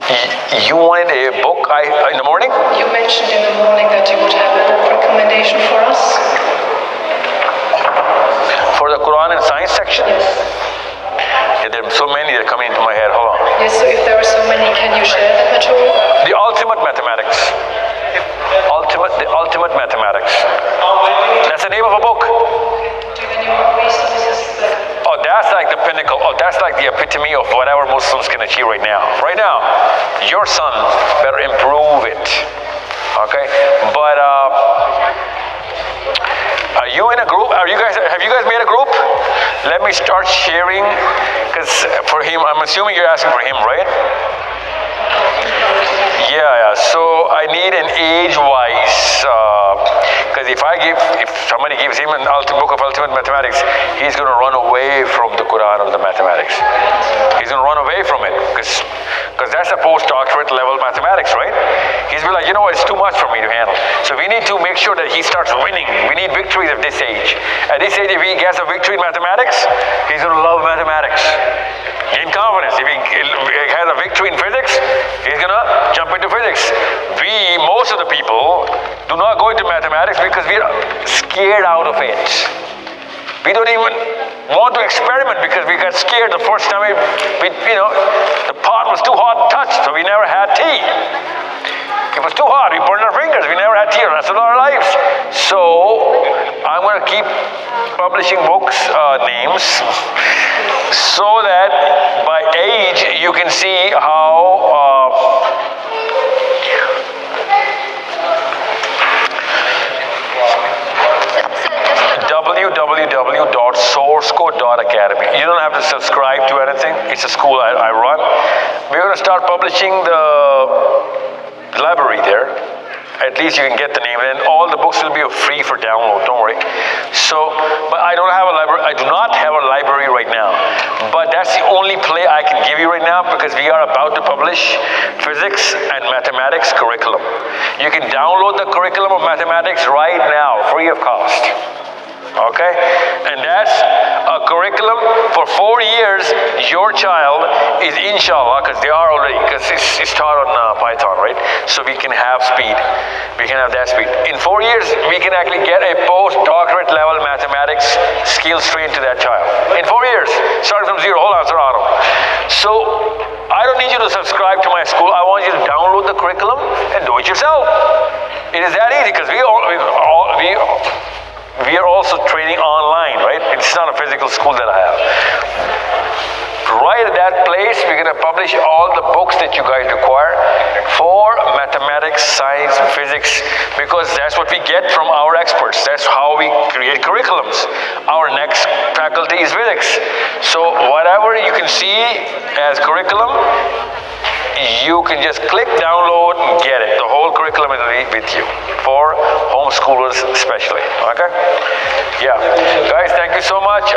You wanted a book in the morning? You mentioned in the morning that you would have a book recommendation for us. For the Quran and Science section? Yes. Yeah, there are so many that are coming into my head. Hold on. Yes, so if there are so many, can you share them at all? The Ultimate Mathematics. The Ultimate Mathematics. That's the name of a book. Do you have any more resources? Oh, that's like the pinnacle. Oh, that's like the epitome of whatever Muslims can achieve right now. Right now, your son better improve it. Okay? But are you in a group? Have you guys made a group? Let me start sharing, because for him, I'm assuming you're asking for him, right? Yeah. So I need an age-wise, because if somebody gives him an book of ultimate mathematics, he's going to run away from the Quran or the mathematics. He's going to run away from it, because that's a postdoctorate level mathematics, right? He's be like, you know what, it's too much for me to handle. So we need to make sure that he starts winning. We need victories at this age. At this age, if he gets a victory in mathematics, he's going to love mathematics. Gain confidence. If he has a victory in physics, he's going to jump into physics. Most of the people, do not go into mathematics because we are scared out of it. We don't even want to experiment because we got scared the first time the pot was too hot to touch, so we never had tea. It was too hot, we burned our fingers, we never had tea the rest of our lives. So I'm going to keep publishing books, names, so that by age you can see how www.sourcecode.academy. You don't have to subscribe to anything. It's a school I run. We're going to start publishing the library there. At least you can get the name, and all the books will be free for download. Don't worry. But I don't have a library. I do not have a library right now. But that's the only play I can give you right now, because we are about to publish physics and mathematics curriculum. You can download the curriculum of mathematics right now, free of cost. Okay? And that's a curriculum for 4 years. Your child is, inshallah, because they are already, because it's taught on Python, right? So we can have speed. We can have that speed. In 4 years, we can actually get a postdoctorate level mathematics skills trained to that child. In 4 years, starting from zero. Hold on, Sir Adam. So I don't need you to subscribe to my school. I want you to download the curriculum and do it yourself. It is that easy, because we are also training online, right? It's not a physical school that I have. Right at that place, we're going to publish all the books that you guys require for mathematics, science, physics, because that's what we get from our experts. That's how we create curriculums. Our next faculty is physics. So whatever you can see as curriculum, you can just click download and get it. The whole curriculum is with you for homeschoolers especially. Okay? Yeah. Guys, thank you so much.